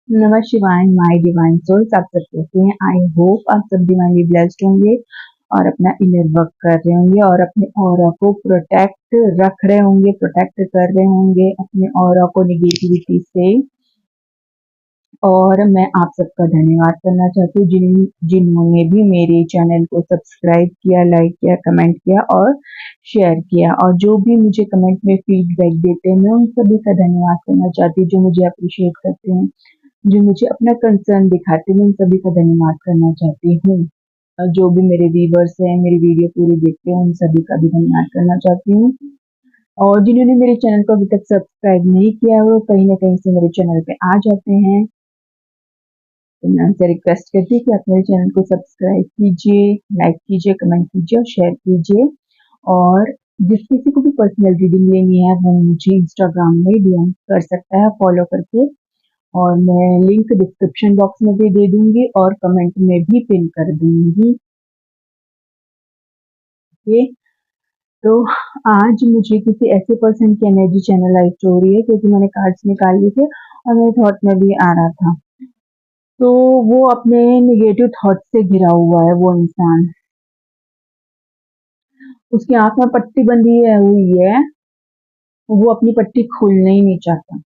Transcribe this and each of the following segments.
नमः शिवाय my divine souls. आप सब कैसे हैं? आई होप आप सब डिवाइनली ब्लेस्ड होंगे और अपना इनर वर्क कर रहे होंगे और अपने ऑरा को प्रोटेक्ट रख रहे होंगे, प्रोटेक्ट कर रहे होंगे अपने ऑरा को निगेटिविटी से। और मैं आप सबका धन्यवाद करना चाहती हूँ जिन्होंने भी मेरे चैनल को सब्सक्राइब किया, लाइक किया, कमेंट किया और शेयर किया, और जो भी मुझे कमेंट में फीडबैक देते हैं मैं उन सभी का धन्यवाद करना चाहती हूँ। जो मुझे अप्रिशिएट करते हैं, जो मुझे अपना कंसर्न दिखाते हैं, मैं उन सभी का धन्यवाद करना चाहती हूँ। जो भी मेरे व्यूवर्स हैं, मेरी वीडियो पूरी देखते हैं, उन सभी का भी धन्यवाद करना चाहती हूँ। और जिन्होंने मेरे चैनल को अभी तक सब्सक्राइब नहीं किया वो कहीं ना कहीं से मेरे चैनल पे आ जाते हैं, तो मैं उनसे रिक्वेस्ट करती हूँ कि आप मेरे चैनल को सब्सक्राइब कीजिए, लाइक कीजिए, कमेंट कीजिए और शेयर कीजिए। और जिस किसी को भी पर्सनल रीडिंग लेनी है वो मुझे इंस्टाग्राम में डीएम कर सकता है फॉलो करके, और मैं लिंक डिस्क्रिप्शन बॉक्स में भी दे दूंगी और कमेंट में भी पिन कर दूंगी। ओके, तो आज मुझे किसी ऐसे पर्सन की एनर्जी चैनलाइज हो रही है क्योंकि मैंने कार्ड्स निकाल लिए थे और मेरे थॉट में भी आ रहा था। तो वो अपने निगेटिव थॉट से घिरा हुआ है वो इंसान, उसकी आंख में पट्टी बंधी है हुई है, वो अपनी पट्टी खोलना ही नहीं चाहता।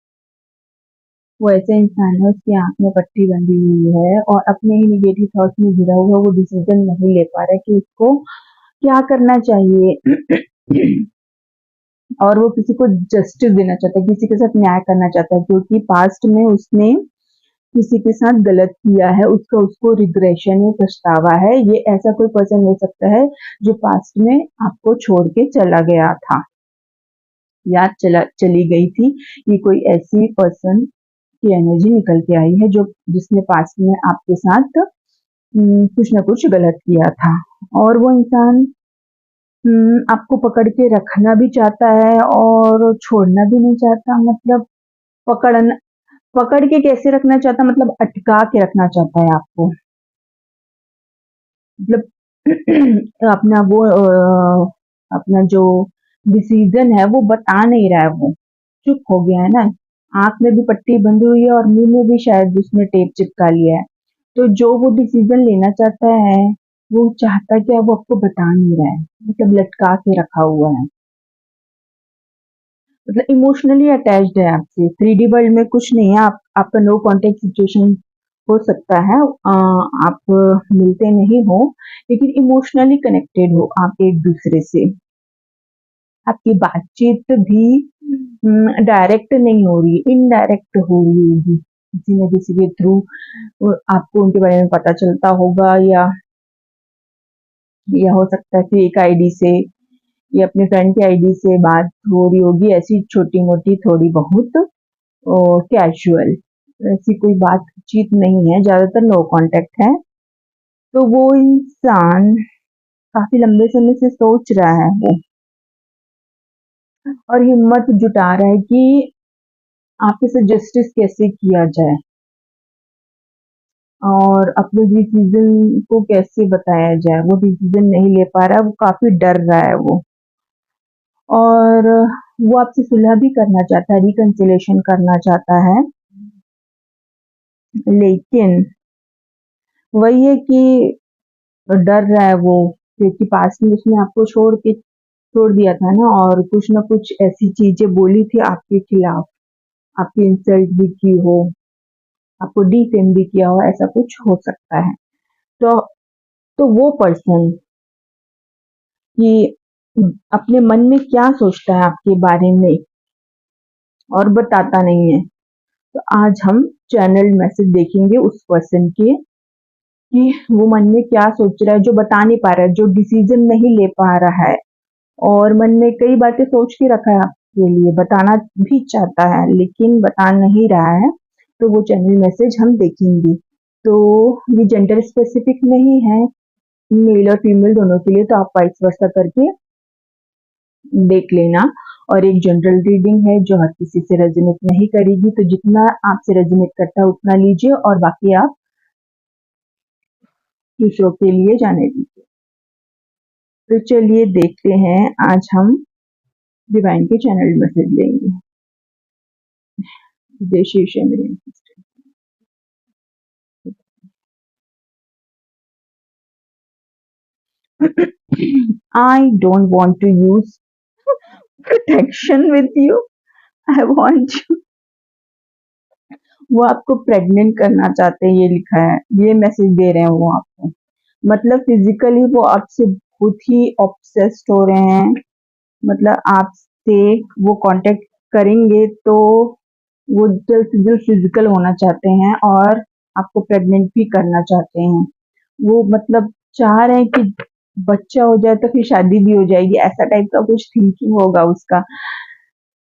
वो ऐसे इंसान है, उसकी आंख में पट्टी बंधी हुई है और अपने ही निगेटिव थॉट्स में घिरा हुआ, वो डिसीजन नहीं ले पा रहा है कि उसको क्या करना चाहिए। और वो किसी को जस्टिस देना चाहता है, किसी के साथ न्याय करना चाहता है, क्योंकि पास्ट में उसने किसी के साथ गलत किया है, उसका उसको रिग्रेशन है, पछतावा है। ये ऐसा कोई पर्सन हो सकता है जो पास्ट में आपको छोड़ के चला गया था या चली गई थी। ये कोई ऐसी पर्सन की एनर्जी निकल के आई है जो जिसने पास्ट में आपके साथ कुछ ना कुछ गलत किया था, और वो इंसान आपको पकड़ के रखना भी चाहता है और छोड़ना भी नहीं चाहता। मतलब पकड़ना, पकड़ के कैसे रखना चाहता, मतलब अटका के रखना चाहता है आपको। मतलब अपना वो अपना जो डिसीजन है वो बता नहीं रहा है, वो चुप हो गया है ना। आंख में भी पट्टी बंधी हुई है और मुंह में भी शायद उसने टेप चिपका लिया है। तो जो वो डिसीजन लेना चाहता है वो चाहता क्या, वो आपको बता नहीं रहा है, मतलब लटका के रखा हुआ है, मतलब इमोशनली अटैच्ड है आपसे। 3D वर्ल्ड में कुछ नहीं है, आप आपका नो कांटेक्ट सिचुएशन हो सकता है, आप मिलते नहीं हो लेकिन इमोशनली कनेक्टेड हो आप एक दूसरे से। आपकी बातचीत भी डायरेक्ट नहीं हो रही, इनडायरेक्ट हो रही होगी, किसी न किसी के थ्रू आपको उनके बारे में पता चलता होगा, या हो सकता है फेक आईडी से या अपने फ्रेंड की आईडी से बात हो रही होगी, ऐसी छोटी मोटी थोड़ी बहुत कैजुअल, ऐसी कोई बातचीत नहीं है, ज्यादातर नो कांटेक्ट है। तो वो इंसान काफी लंबे समय से सोच रहा है वो, और हिम्मत जुटा रहा है कि आपके साथ जस्टिस कैसे किया जाए और अपने डिसीजन को कैसे बताया जाए। वो डिसीजन नहीं ले पा रहा है, वो काफी डर रहा है वो, और वो आपसे सुलह भी करना चाहता है, रिकंसिलेशन करना चाहता है, लेकिन वही है कि डर रहा है वो, क्योंकि पास में उसने आपको छोड़ दिया था ना, और कुछ ना कुछ ऐसी चीजें बोली थी आपके खिलाफ, आपकी इंसल्ट भी की हो, आपको डिफेम भी किया हो, ऐसा कुछ हो सकता है। तो वो पर्सन कि अपने मन में क्या सोचता है आपके बारे में और बताता नहीं है। तो आज हम चैनल मैसेज देखेंगे उस पर्सन के कि वो मन में क्या सोच रहा है, जो बता नहीं पा रहा है, जो डिसीजन नहीं ले पा रहा है, और मन में कई बातें सोच के रखा है आपके लिए, बताना भी चाहता है लेकिन बता नहीं रहा है। तो वो चैनल मैसेज हम देखेंगे। तो ये जेंडर स्पेसिफिक नहीं है, मेल और फीमेल दोनों के लिए, तो आप वाइस वर्सा करके देख लेना। और एक जनरल रीडिंग है जो हर किसी से रेजोनेट नहीं करेगी, तो जितना आपसे रेजोनेट करता है उतना लीजिए और बाकी आप दूसरों के लिए जाने दीजिए। तो चलिए देखते हैं, आज हम डिवाइन के चैनल मैसेज लेंगे। जय Shiv Shankar. I don't want to use protection with you. I want you. वो आपको प्रेग्नेंट करना चाहते हैं, ये लिखा है, ये मैसेज दे रहे हैं वो आपको। मतलब फिजिकली वो आपसे बहुत ही ऑब्सेस्ड हो रहे हैं। मतलब आपसे वो कांटेक्ट करेंगे तो वो जल्द से जल्द फिजिकल होना चाहते हैं और आपको प्रेग्नेंट भी करना चाहते हैं। वो मतलब चाह रहे हैं कि बच्चा हो जाए तो फिर शादी भी हो जाएगी, ऐसा टाइप का कुछ थिंकिंग होगा उसका,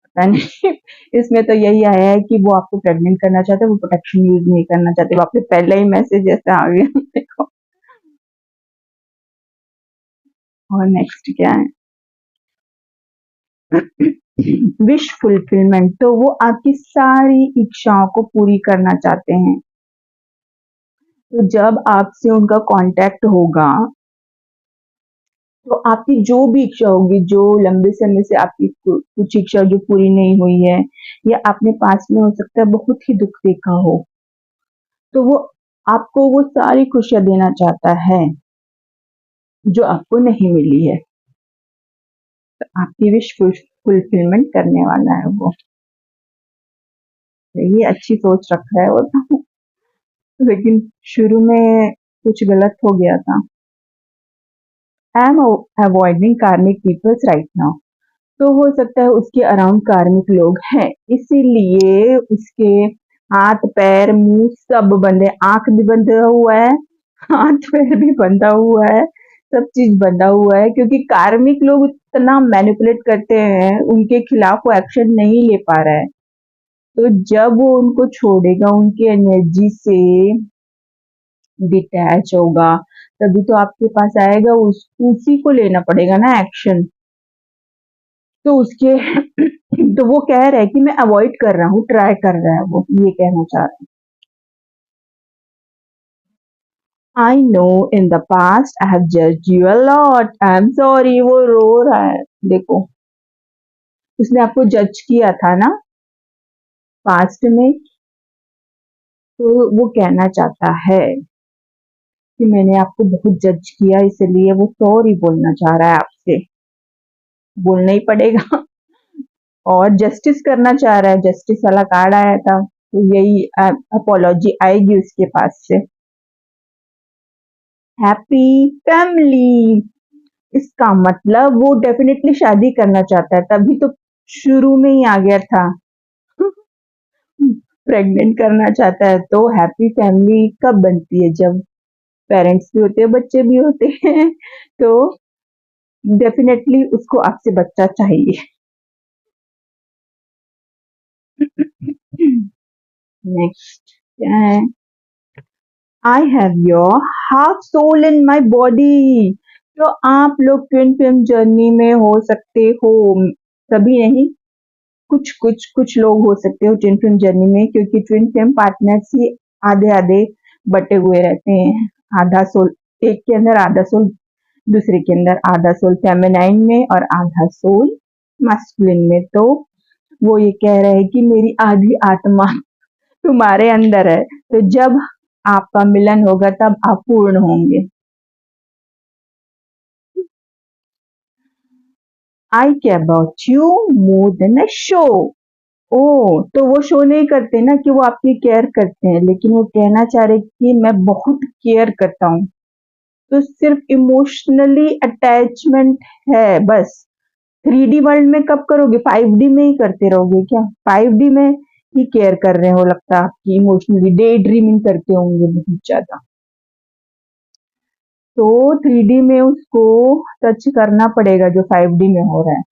पता नहीं। इसमें तो यही आया है कि वो आपको प्रेग्नेंट करना चाहते हैं, वो प्रोटेक्शन यूज नहीं करना चाहते। वो आपके पहले ही मैसेज ऐसा आ गया। देखो, और नेक्स्ट क्या है? विश फुलफिलमेंट, तो वो आपकी सारी इच्छाओं को पूरी करना चाहते हैं। तो जब आपसे उनका कांटेक्ट होगा तो आपकी जो भी इच्छा होगी, जो लंबे समय से आपकी कुछ इच्छा जो पूरी नहीं हुई है या आपने पास में हो सकता है बहुत ही दुख देखा हो, तो वो आपको वो सारी खुशियां देना चाहता है जो आपको नहीं मिली है। तो आपकी विश फुलफिलमेंट करने वाला है वो। ये अच्छी सोच रखा है वो तो, लेकिन शुरू में कुछ गलत हो गया था। आई एम अवॉइडिंग कार्मिक पीपल्स राइट नाउ, तो हो सकता है उसके अराउंड कार्मिक लोग हैं, इसीलिए उसके हाथ पैर मुंह सब बंधे, आंख भी बंधा हुआ है, हाथ पैर भी बंधा हुआ है, सब चीज बंधा हुआ है, क्योंकि कार्मिक लोग इतना मैनिपुलेट करते हैं, उनके खिलाफ वो एक्शन नहीं ले पा रहा है। तो जब वो उनको छोड़ेगा, उनकी एनर्जी से डिटैच होगा, तभी तो आपके पास आएगा, उसी को लेना पड़ेगा ना एक्शन। तो उसके तो वो कह रहा है कि मैं अवॉइड कर रहा हूँ, ट्राई कर रहा है, वो ये कहना चाह रहा है। I know in the past I have judged you a lot, I am sorry, वो रो रहा है। देखो, उसने आपको जज किया था ना पास्ट में, तो वो कहना चाहता है कि मैंने आपको बहुत जज किया, इसलिए वो सॉरी बोलना चाह रहा है आपसे। बोलना ही पड़ेगा। और जस्टिस करना चाह रहा है, जस्टिस वाला कार्ड आया था, तो यही अपोलॉजी आएगी उसके पास से। हैप्पी फैमिली, इसका मतलब वो डेफिनेटली शादी करना चाहता है, तभी तो शुरू में ही आ गया था। प्रेग्नेंट करना चाहता है, तो हैप्पी फैमिली कब बनती है? जब पेरेंट्स भी होते हैं, बच्चे भी होते हैं। तो डेफिनेटली उसको आपसे बच्चा चाहिए। नेक्स्ट क्या है? I have your half soul in my body, तो आप लोग ट्विन फ्लेम जर्नी में हो सकते हो, सभी नहीं, कुछ कुछ कुछ लोग हो सकते हो ट्विन फ्लेम जर्नी में, क्योंकि ट्विन फ्लेम पार्टनर्स ही आधे आधे बटे हुए रहते हैं। आधा सोल एक के अंदर, आधा सोल दूसरे के अंदर, आधा सोल फेमिनाइन में और आधा सोल मास्कुलिन में। तो वो ये कह रहे हैं कि मेरी आधी आत्मा तुम्हारे अंदर है, तो जब आपका मिलन होगा तब आप पूर्ण होंगे। I care about you more than a show. ओ, तो वो शो नहीं करते ना कि वो आपकी केयर करते हैं, लेकिन वो कहना चाह रहे कि मैं बहुत केयर करता हूँ। तो सिर्फ इमोशनली अटैचमेंट है बस। 3D वर्ल्ड में कब करोगे? 5D में ही करते रहोगे क्या? 5D में ही केयर कर रहे हो लगता है, आपकी इमोशनली डे ड्रीमिंग करते होंगे बहुत ज्यादा। तो 3D में उसको टच करना पड़ेगा जो 5D में हो रहा है।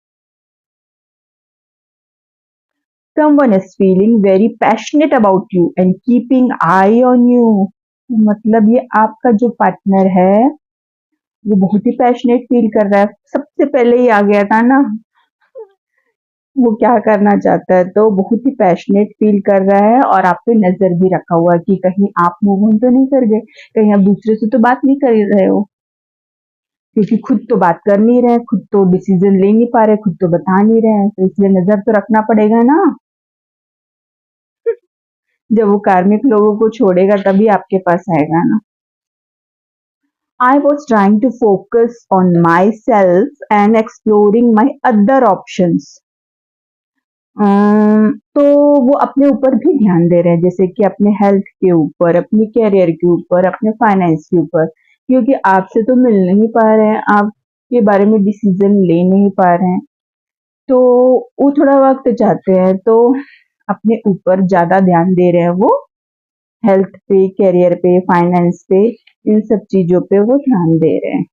Someone is feeling very passionate about you and keeping eye on you, मतलब ये आपका जो पार्टनर है वो बहुत ही पैशनेट फील कर रहा है, सबसे पहले ही आ गया था ना। वो क्या करना चाहता है, तो बहुत ही पैशनेट फील कर रहा है और आप पे नजर भी रखा हुआ है कि कहीं आप मूव ऑन तो नहीं कर गए, कहीं आप दूसरे से तो बात नहीं कर रहे हो, क्योंकि खुद तो बात कर नहीं रहे, खुद तो डिसीजन ले नहीं पा रहे, खुद तो बता नहीं रहे, तो इसलिए नजर तो रखना पड़ेगा ना। जब वो कार्मिक लोगों को छोड़ेगा तभी आपके पास आएगा ना। I was trying to focus on myself and exploring my other options. तो वो अपने ऊपर भी ध्यान दे रहे हैं, जैसे कि अपने हेल्थ के ऊपर, अपने करियर के ऊपर, अपने फाइनेंस के ऊपर, क्योंकि आपसे तो मिल नहीं पा रहे हैं, आपके बारे में डिसीजन ले नहीं पा रहे हैं, तो वो थोड़ा वक्त चाहते हैं, तो अपने ऊपर ज्यादा ध्यान दे रहे हैं वो, हेल्थ पे, करियर पे, फाइनेंस पे, इन सब चीजों पे वो ध्यान दे रहे हैं.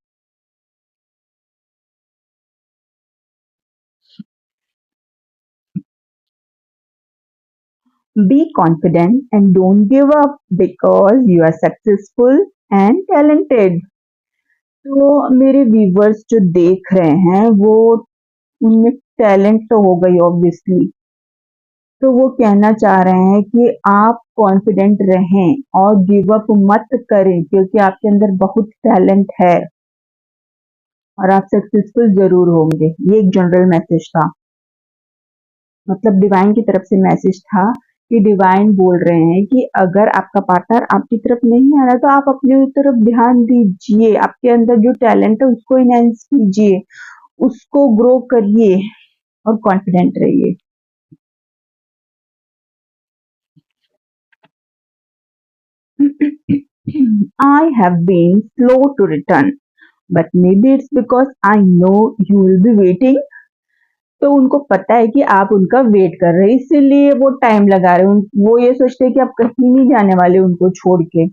Be confident and don't give up because you are successful and talented. तो मेरे व्यूवर्स जो देख रहे हैं वो, उनमें टैलेंट तो होगा ही ऑब्वियसली, तो वो कहना चाह रहे हैं कि आप कॉन्फिडेंट रहें और गिव अप मत करें, क्योंकि आपके अंदर बहुत टैलेंट है और आप सक्सेसफुल जरूर होंगे. ये एक जनरल मैसेज था, मतलब डिवाइन की तरफ से मैसेज था कि डिवाइन बोल रहे हैं कि अगर आपका पार्टनर आपकी तरफ नहीं आ रहा तो आप अपनी तरफ ध्यान दीजिए, आपके अंदर जो टैलेंट है उसको इनहेंस कीजिए, उसको ग्रो करिए और कॉन्फिडेंट रहिए. I have been slow to return, but maybe it's because I know you will be waiting. तो उनको पता है कि आप उनका वेट कर रहे हैं, इसीलिए वो टाइम लगा रहे हैं. वो ये सोचते हैं कि आप कहीं नहीं जाने वाले उनको छोड़ के,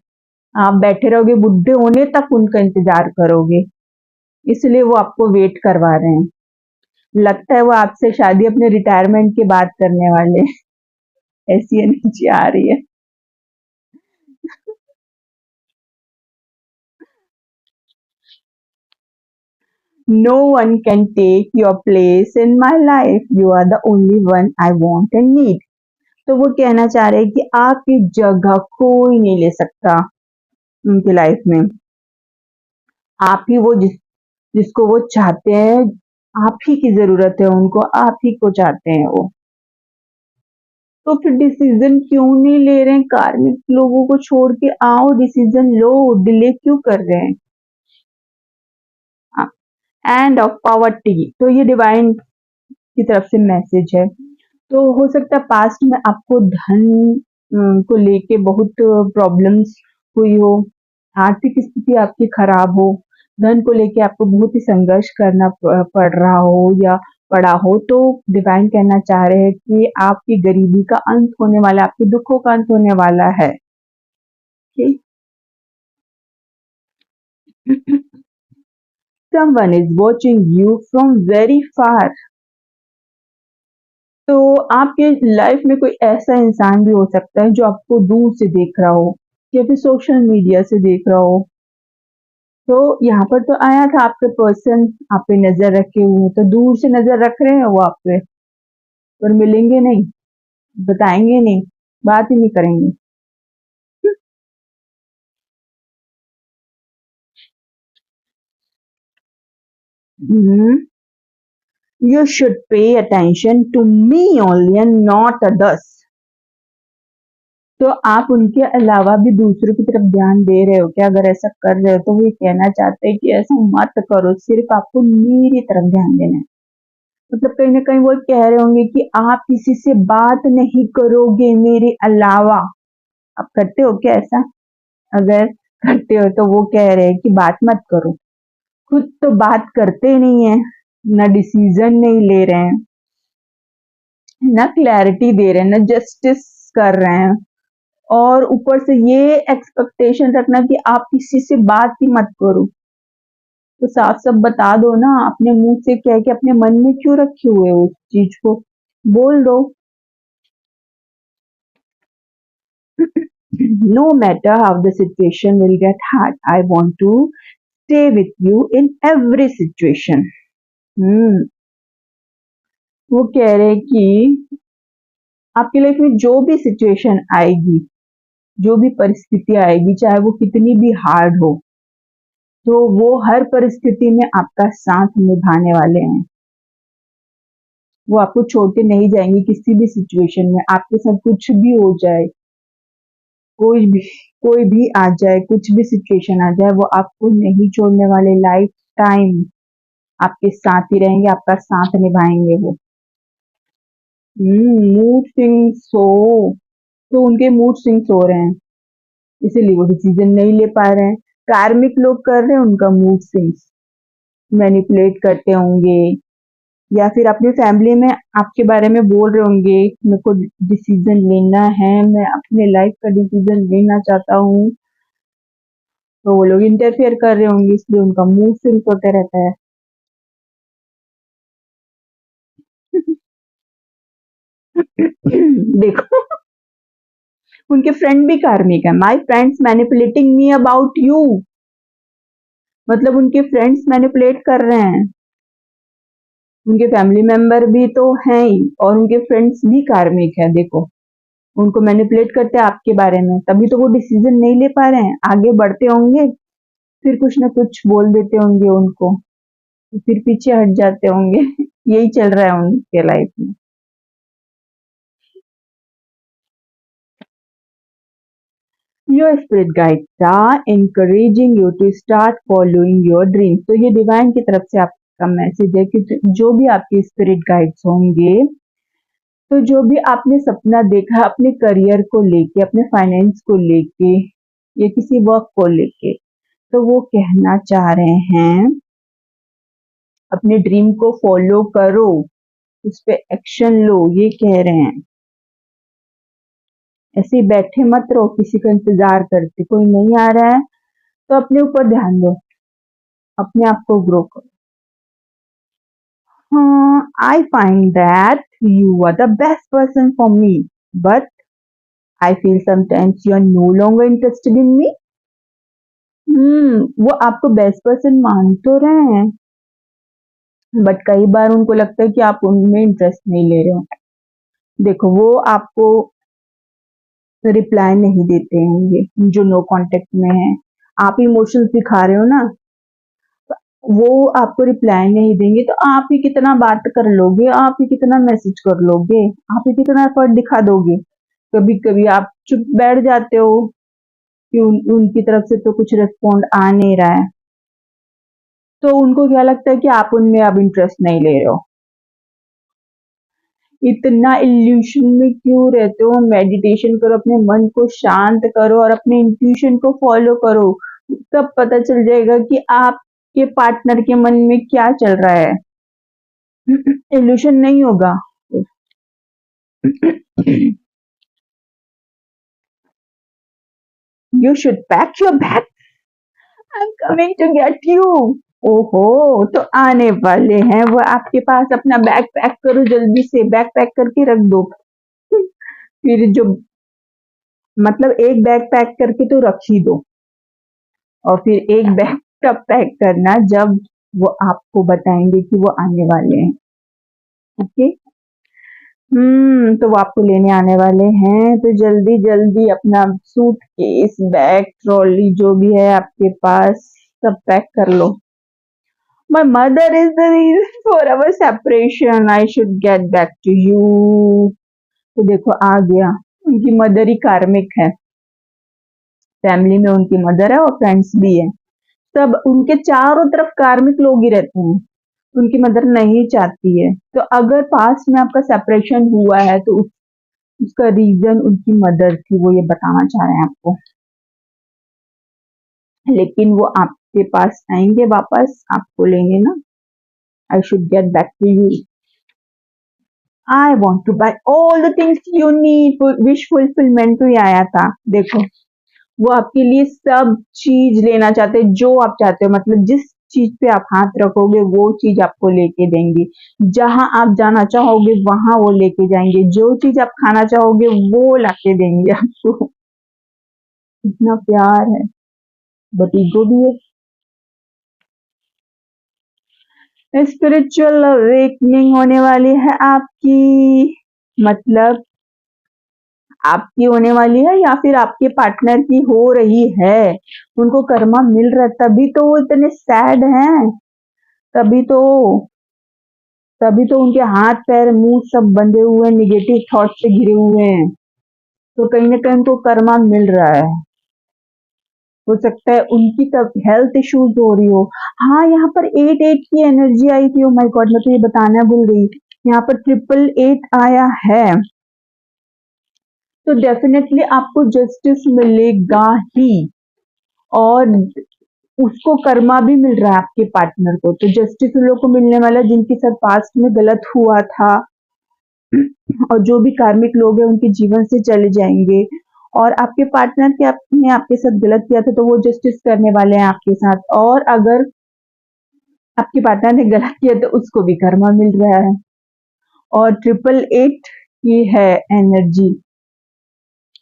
आप बैठे रहोगे, बुढ़े होने तक उनका इंतजार करोगे, इसलिए वो आपको वेट करवा रहे हैं. लगता है वो आपसे शादी अपने रिटायरमेंट के बाद करने वाले हैं. ऐसी एनर्जी आ रही है. No one can take your place in my life. You are the only one I want and need. तो वो कहना चाह रहे हैं कि आपकी जगह कोई नहीं ले सकता उनकी लाइफ में. आप ही वो जिसको वो चाहते हैं, आप ही की जरूरत है उनको, आप ही को चाहते हैं वो. तो फिर डिसीजन क्यों नहीं ले रहे हैं? कार्मिक लोगों को छोड़ के आओ, डिसीजन लो, डिले क्यों कर रहे हैं? एंड ऑफ पावर्टी, तो ये डिवाइन की तरफ से मैसेज है. तो हो सकता है पास्ट में आपको धन को लेके बहुत प्रॉब्लम्स हुई हो, आर्थिक स्थिति आपकी खराब हो, धन को लेके आपको बहुत ही संघर्ष करना पड़ रहा हो या पड़ा हो, तो डिवाइन कहना चाह रहे हैं कि आपकी गरीबी का अंत होने वाला है, आपके दुखों का अंत होने वाला है. Okay? Someone is watching you from very far. तो आपके लाइफ में कोई ऐसा इंसान भी हो सकता है जो आपको दूर से देख रहा हो या फिर सोशल मीडिया से देख रहा हो. तो यहाँ पर तो आया था आपके पर्सन आप पे नजर रखे हुए, तो दूर से नजर रख रहे हैं वो आप पे, पर मिलेंगे नहीं, बताएंगे नहीं, बात ही नहीं करेंगे. You should pay attention to me only and not others. तो आप उनके अलावा भी दूसरों की तरफ ध्यान दे रहे हो क्या? अगर ऐसा कर रहे हो तो वो ये कहना चाहते हैं कि ऐसा मत करो, सिर्फ आपको मेरी तरफ ध्यान देना है. मतलब कहीं ना कहीं वो कह रहे होंगे कि आप किसी से बात नहीं करोगे मेरे अलावा. आप करते हो क्या ऐसा? अगर करते हो तो वो कह रहे हैं कि बात मत करो. खुद तो बात करते नहीं है, ना डिसीजन नहीं ले रहे हैं, ना क्लैरिटी दे रहे हैं, ना जस्टिस कर रहे हैं, और ऊपर से ये एक्सपेक्टेशन रखना कि आप किसी से बात ही मत करो. तो साफ साफ बता दो ना, अपने मुंह से कह के अपने मन में क्यों रखे हुए हो उस चीज को, बोल दो. No matter how the situation will get hard, I want to stay with you in every situation. हम्म. वो कह रहे हैं कि आपकी लाइफ में जो भी सिचुएशन आएगी, जो भी परिस्थिति आएगी, चाहे वो कितनी भी हार्ड हो, तो वो हर परिस्थिति में आपका साथ निभाने वाले हैं. वो आपको छोड़ के नहीं जाएंगे किसी भी सिचुएशन में, आपके साथ कुछ भी हो जाए, कोई भी आ जाए, कुछ भी सिचुएशन आ जाए, वो आपको नहीं छोड़ने वाले, लाइफ टाइम आपके साथ ही रहेंगे, आपका साथ निभाएंगे वो। मूड स्विंग्स हो तो उनके मूड स्विंग्स हो रहे हैं, इसीलिए वो डिसीजन नहीं ले पा रहे हैं। कार्मिक लोग कर रहे हैं, उनका मूड स्विंग्स मैनिपुलेट करते होंगे, या फिर अपनी फैमिली में आपके बारे में बोल रहे होंगे, मेरे को डिसीजन लेना है, मैं अपने लाइफ का डिसीजन लेना चाहता हूँ, तो वो लोग इंटरफेयर कर रहे होंगे, इसलिए उनका मूड स्विंग्स होते रहता है। देखो, उनके फ्रेंड भी कार्मिक है। My friends manipulating me about you, मतलब उनके फ्रेंड्स मैनिपुलेट कर रहे हैं, उनके फैमिली मेंबर भी तो हैं ही, और उनके फ्रेंड्स भी कार्मिक है। देखो, उनको मैनिपुलेट करते हैं आपके बारे में, तभी तो वो डिसीजन नहीं ले पा रहे हैं। आगे बढ़ते होंगे, फिर कुछ ना कुछ बोल देते होंगे उनको, फिर पीछे हट जाते होंगे। यही चल रहा है उनके लाइफ में। Your spirit guides are encouraging you to start following your dreams. तो ये डिवाइन की तरफ से आपका मैसेज है कि जो भी आपके स्पिरिट गाइड्स होंगे, तो जो भी आपने सपना देखा अपने करियर को लेके, अपने फाइनेंस को लेके, या किसी वर्क को लेके, तो वो कहना चाह रहे हैं, अपने ड्रीम को फॉलो करो, उस पे एक्शन लो, ये कह रहे हैं। ऐसे ही बैठे मत रहो किसी का इंतजार करते, कोई नहीं आ रहा है तो अपने ऊपर ध्यान दो, अपने आप को ग्रो करो। I find that you are the best person for me, but I feel sometimes you are no longer interested in me. वो आपको बेस्ट पर्सन मान तो रहे हैं, बट कई बार उनको लगता है कि आप उनमें इंटरेस्ट नहीं ले रहे हो। देखो, वो आपको रिप्लाई नहीं देते होंगे जो नो कांटेक्ट में है। आप इमोशंस दिखा रहे हो ना, वो आपको रिप्लाई नहीं देंगे, तो आप ही कितना बात कर लोगे, आप ही कितना मैसेज कर लोगे, आप ही कितना एफर्ट दिखा दोगे। कभी कभी आप चुप बैठ जाते हो कि उनकी तरफ से तो कुछ रिस्पॉन्ड आ नहीं रहा है, तो उनको क्या लगता है कि आप उनमें अब इंटरेस्ट नहीं ले रहे हो। इतना इल्यूशन में क्यों रहते हो? मेडिटेशन करो, अपने मन को शांत करो और अपने इंट्यूशन को फॉलो करो, तब पता चल जाएगा कि आपके पार्टनर के मन में क्या चल रहा है। इल्यूशन नहीं होगा। You should pack your bag. I'm coming to get you. ओहो, तो आने वाले हैं वो आपके पास। अपना बैग पैक करो, जल्दी से बैग पैक करके रख दो। फिर जो, मतलब एक बैग पैक करके तो रख ही दो, और फिर एक बैग तब पैक करना जब वो आपको बताएंगे कि वो आने वाले हैं। ओके। तो वो आपको लेने आने वाले हैं, तो जल्दी जल्दी अपना सूटकेस, बैग, ट्रॉली, जो भी है आपके पास, सब पैक कर लो। My mother is the reason for our separation. I should get back to you. तो देखो, आ गया। उनकी मदर ही कार्मिक है, फैमिली में उनकी मदर है और फ्रेंड्स भी है, सब उनके चारों तरफ कार्मिक लोग ही रहते हैं। उनकी मदर नहीं चाहती है, तो अगर पास्ट में आपका सेपरेशन हुआ है तो उसका रीजन उनकी मदर थी, वो ये बताना चाह रहे हैं आपको। लेकिन वो आपके पास आएंगे वापस, आपको लेंगे ना। I should get back to you. I want to buy all the things you need. Wish fulfilment तो ही आया था। देखो, वो आपके लिए सब चीज लेना चाहते हैं जो आप चाहते हो, मतलब जिस चीज पे आप हाथ रखोगे वो चीज आपको लेके देंगे, जहां आप जाना चाहोगे वहां वो लेके जाएंगे, जो चीज आप खाना चाहोगे वो लाके देंगे आपको। इतना प्यार है, बट ईगो भी है। स्पिरिचुअल अवेकनिंग होने वाली है आपकी, मतलब आपकी होने वाली है या फिर आपके पार्टनर की हो रही है। उनको कर्मा मिल रहा है, तभी तो वो इतने सैड हैं, तभी तो तभी तो उनके हाथ पैर मुंह सब बंधे हुए, निगेटिव थॉट से घिरे हुए हैं। तो कहीं ना कहीं उनको कर्मा मिल रहा है। हो सकता है उनकी तब हेल्थ इश्यूज हो रही हो। हाँ, यहाँ पर 8-8 की एनर्जी आई थी। ओ माय गॉड, मैं तो ये बताना भूल गई। यहाँ पर 888 आया है, तो डेफिनेटली आपको जस्टिस मिलेगा ही। और उसको कर्मा भी मिल रहा है आपके पार्टनर को, तो जस्टिस उन लोग को मिलने वाला है जिनके साथ पास्ट में गलत हुआ था। और जो भी कार्मिक लोग हैं उनके जीवन से चले जाएंगे। और आपके पार्टनर के आपने आपके साथ गलत किया था तो वो जस्टिस करने वाले हैं आपके साथ। और अगर आपके पार्टनर ने गलत किया तो उसको भी कर्मा मिल रहा है। और 888 की है एनर्जी।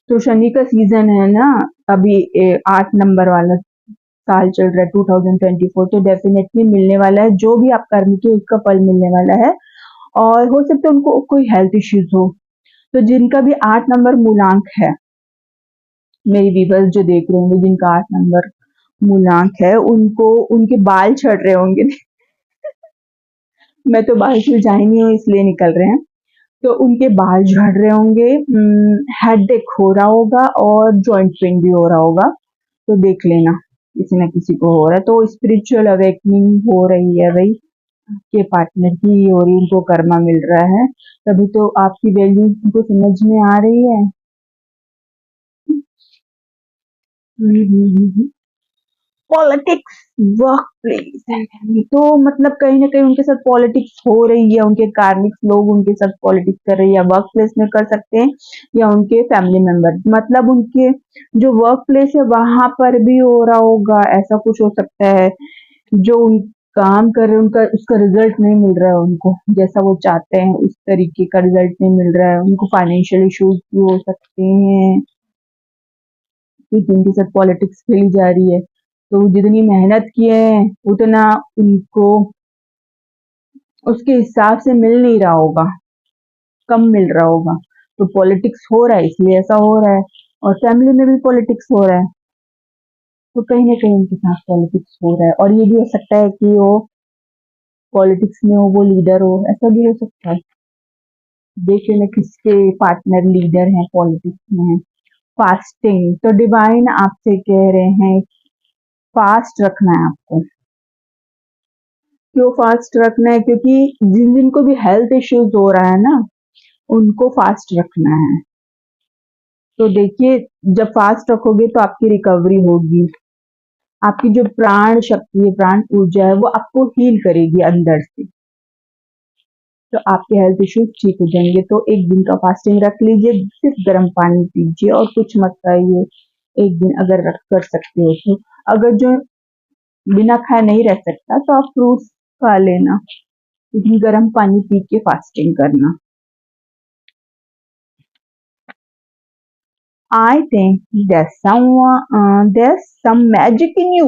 तो शनि का सीजन है ना, अभी 8 नंबर वाला साल चल रहा है 2024, तो डेफिनेटली मिलने वाला है। जो भी आप कर्म किए उसका फल मिलने वाला है। और हो सकता है उनको कोई हेल्थ इश्यूज हो, तो जिनका भी 8 नंबर मूलांक है, मेरी व्यूअर्स जो देख रहे होंगे जिनका 8 नंबर मूलांक है, उनको उनके बाल झड़ रहे होंगे। मैं तो बाल सुलझाई नहीं हूँ इसलिए निकल रहे हैं। तो उनके बाल झड़ रहे होंगे, हेडेक हो रहा होगा और जॉइंट पेन भी हो रहा होगा। तो देख लेना, किसी ना किसी को हो रहा है। तो स्पिरिचुअल अवेकनिंग हो रही है भाई, के पार्टनर की हो रही, उनको कर्मा मिल रहा है। तभी तो आपकी वैल्यू उनको समझ में आ रही है। Politics, work place and family, तो मतलब कहीं ना कहीं उनके साथ पॉलिटिक्स हो रही है। उनके कार्मिक लोग उनके साथ पॉलिटिक्स कर रही है। वर्क प्लेस में कर सकते हैं या उनके फैमिली मेंबर, मतलब उनके जो वर्क प्लेस है वहां पर भी हो रहा होगा। ऐसा कुछ हो सकता है, जो उन काम कर रहे हैं उनका उसका रिजल्ट नहीं मिल रहा है उनको, जैसा वो चाहते हैं उस तरीके का रिजल्ट नहीं मिल रहा है उनको। फाइनेंशियल इश्यूज भी हो सकते हैं कि जिनके साथ पॉलिटिक्स खेली जा रही है, तो जितनी मेहनत किए हैं उतना उनको उसके हिसाब से मिल नहीं रहा होगा, कम मिल रहा होगा। तो पॉलिटिक्स हो रहा है इसलिए ऐसा हो रहा है। और फैमिली में भी पॉलिटिक्स हो रहा है, तो कहीं ना कहीं उनके साथ पॉलिटिक्स हो रहा है। और ये भी हो सकता है कि वो पॉलिटिक्स में हो, वो लीडर हो, ऐसा भी हो सकता है। देख लेना किसके पार्टनर लीडर हैं पॉलिटिक्स में। फास्टिंग, तो डिवाइन आपसे कह रहे हैं फास्ट रखना है आपको। क्यों फास्ट रखना है? क्योंकि जिन जिन को भी हेल्थ इश्यूज हो रहा है ना, उनको फास्ट रखना है। तो देखिए, जब फास्ट रखोगे तो आपकी रिकवरी होगी। आपकी जो प्राण शक्ति है, प्राण ऊर्जा है, वो आपको हील करेगी अंदर से। तो आपके हेल्थ इश्यूज ठीक हो जाएंगे। तो एक दिन का फास्टिंग रख लीजिए, सिर्फ गर्म पानी पीजिए और कुछ मत खाइए। एक दिन अगर रख कर सकते हो तो। अगर जो बिना खाए नहीं रह सकता तो आप फ्रूट्स खा लेना, लेकिन गर्म पानी पी के फास्टिंग करना। I think there's some magic in you.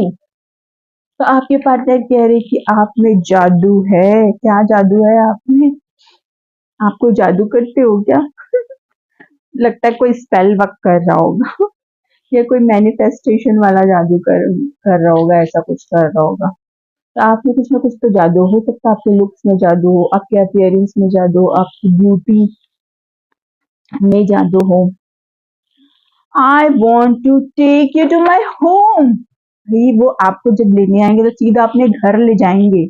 तो आपके पार्टनर कह रहे कि आप में जादू है। क्या जादू है आप में? आपको जादू करते हो क्या? लगता है कोई स्पेल वर्क कर रहा होगा। या कोई मैनिफेस्टेशन वाला जादू कर रहा होगा, ऐसा कुछ कर रहा होगा। तो आप में कुछ ना कुछ तो जादू हो सकता है। आपके लुक्स में जादू हो, आपके अपीयरेंस में जादू हो, आपकी ब्यूटी में जादू हो। I want to take you to my home. भाई वो आपको जब लेने आएंगे तो सीधा अपने घर ले जाएंगे।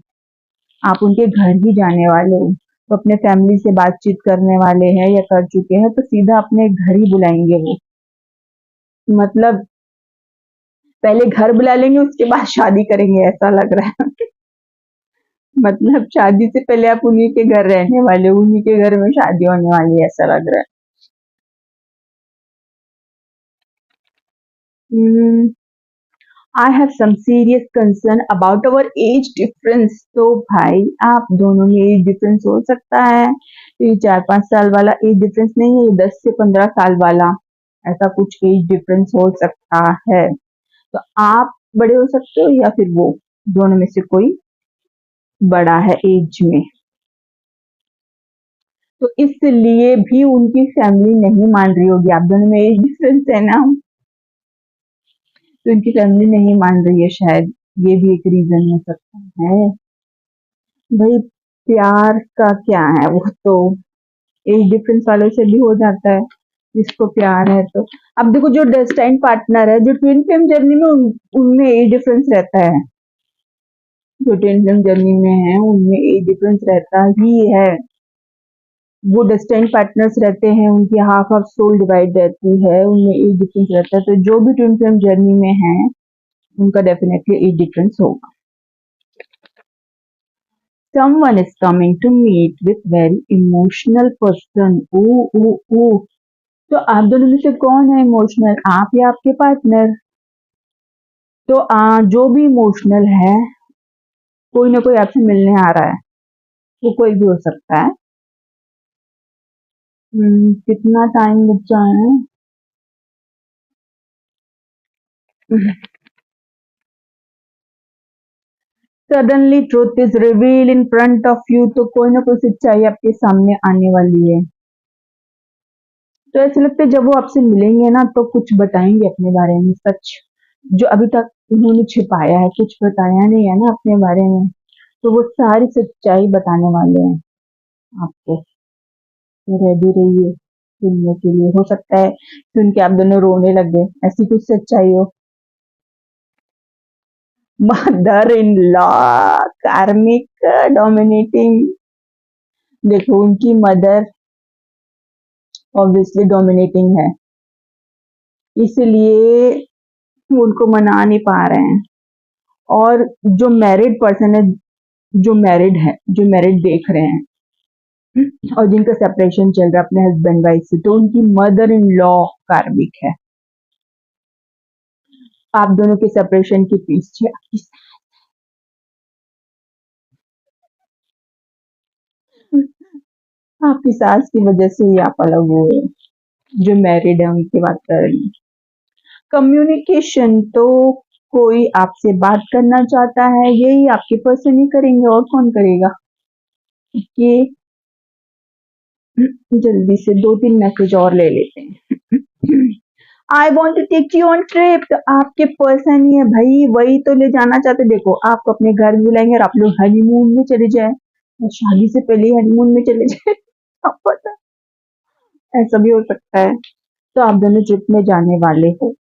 आप उनके घर ही जाने वाले हो। तो अपने फैमिली से बातचीत करने वाले हैं या कर चुके हैं तो सीधा अपने घर ही बुलाएंगे वो। मतलब पहले घर बुला लेंगे उसके बाद शादी करेंगे, ऐसा लग रहा है। मतलब शादी से पहले आप उन्हीं के घर रहने वाले हो, उन्हीं के घर में शादी होने वाली है, ऐसा लग रहा है। I have some serious concern about our age difference. तो भाई आप दोनों में एज डिफरेंस हो सकता है। ये 4-5 साल वाला एज डिफरेंस नहीं है, ये 10 से 15 साल वाला ऐसा कुछ एज डिफरेंस हो सकता है। तो आप बड़े हो सकते हो या फिर वो, दोनों में से कोई बड़ा है एज में। तो इसलिए भी उनकी फैमिली नहीं मान रही होगी। आप दोनों में एज डिफरेंस है ना, तो उनकी फैमिली नहीं मान रही है शायद। ये भी एक रीजन हो सकता है। भाई प्यार का क्या है, वो तो एज डिफरेंस वालों से भी हो जाता है। जिसको प्यार है तो। अब देखो जो डेस्टाइन पार्टनर है, जो ट्विन फ्लेम जर्नी में उनमें एज डिफरेंस रहता है, जो ट्विन फ्लेम जर्नी में है उनमें एज डिफरेंस रहता ही है। वो डेस्टाइन पार्टनर्स रहते हैं, उनकी हाफ हाफ सोल डिवाइड रहती है, उनमें एज डिफरेंस रहता है। तो जो भी ट्विन फ्लेम जर्नी में है उनका डेफिनेटली एज डिफरेंस होगा। Someone is coming to meet with very emotional person. ओ तो आप दोनों में से कौन है इमोशनल, आप या आपके पार्टनर? तो जो भी इमोशनल है, कोई ना कोई आपसे मिलने आ रहा है, वो कोई भी हो सकता है। कितना टाइम बचा है? Suddenly truth is reveal in front of you, तो कोई ना कोई सच्चाई आपके सामने आने वाली है। तो ऐसा लगता है जब वो आपसे मिलेंगे ना तो कुछ बताएंगे अपने बारे में, सच जो अभी तक उन्होंने छिपाया है, कुछ बताया नहीं है ना अपने बारे में, तो वो सारी सच्चाई बताने वाले हैं आपको। तो रेडी रहिए सुनने के लिए, हो सकता है सुन के आप दोनों रोने लग गए, ऐसी कुछ सच्चाई हो। मदर इन लॉ, कार्मिक डोमिनेटिंग। देखो उनकी मदर ऑब्वियसली डोमिनेटिंग है, इसलिए वो उनको मना नहीं पा रहे हैं। और जो मैरिड पर्सन है, जो मैरिड देख रहे हैं और जिनका सेपरेशन चल रहा है अपने हस्बैंड वाइफ से, तो उनकी मदर इन लॉ कार्मिक है। आप दोनों के सेपरेशन के पीछे आपकी सास की वजह से ही आप अलग हुए, जो मैरिड है उनकी बात कर रही हूँ। कम्युनिकेशन तो कोई आपसे बात करना चाहता है, यही आपके पर्सन ही करेंगे, और कौन करेगा। ये जल्दी से 2-3 मैसेज और ले लेते हैं। I want to take you on trip, तो आपके पर्सन ही है भाई, वही तो ले जाना चाहते। देखो आपको अपने घर बुलाएंगे और आप लोग हनीमून में चले जाए, और शादी से पहले ही हनीमून में चले जाए। आप पता, ऐसा भी हो सकता है। तो आप दोनों ट्रिप में जाने वाले हो,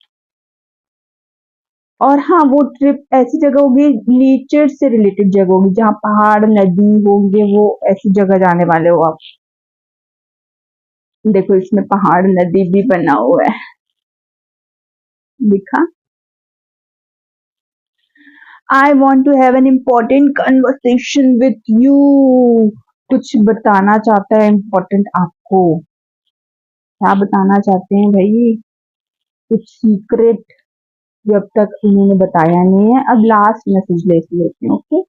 और हाँ वो ट्रिप ऐसी जगह होगी, नेचर से रिलेटेड जगह होगी, जहाँ पहाड़ नदी होंगे, वो ऐसी जगह जाने वाले हो आप। देखो इसमें पहाड़ नदी भी बना हुआ है, लिखा I want to have an important conversation with you. कुछ बताना चाहता है इम्पोर्टेंट आपको। क्या बताना चाहते हैं भाई? कुछ सीक्रेट जो अब तक उन्होंने बताया नहीं है। अब लास्ट मैसेज लेती हूँ, okay.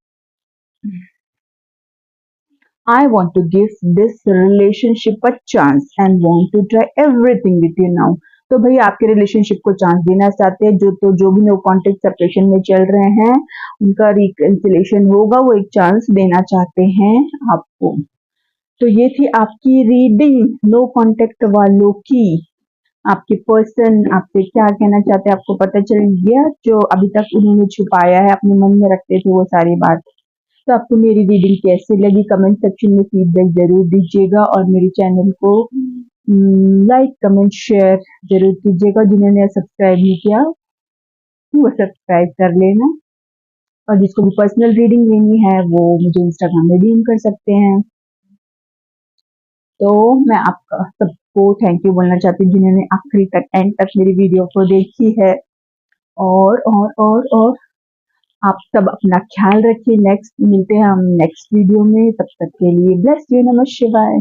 I want to give this relationship a chance and want to try everything with you now. तो भाई आपके रिलेशनशिप को चांस देना चाहते हैं, जो भी नो कॉन्टेक्ट सेपरेशन में चल रहे हैं, उनका रिकंसिलेशन होगा, वो एक चांस देना चाहते हैं आपको। तो ये थी आपकी रीडिंग नो कॉन्टेक्ट वालों की। आपके पर्सन आपसे क्या कहना चाहते हैं आपको पता चल गया, जो अभी तक उन्होंने छुपाया है, अपने मन में रखते थे वो सारी बात। तो आपको मेरी रीडिंग कैसे लगी कमेंट सेक्शन में फीडबैक जरूर दीजिएगा, और मेरे चैनल को लाइक कमेंट शेयर जरूर कीजिएगा। जिन्होंने सब्सक्राइब नहीं किया वो सब्सक्राइब कर लेना, और जिसको भी पर्सनल रीडिंग लेनी है वो मुझे इंस्टाग्राम में डीएम कर सकते हैं। तो मैं आपका सबको थैंक यू बोलना चाहती हूँ जिन्होंने आखिरी तक एंड तक मेरी वीडियो को देखी है। और आप सब अपना ख्याल रखिए। नेक्स्ट मिलते हैं हम नेक्स्ट वीडियो में, तब तक के लिए ब्लेस यू, नमः शिवाय।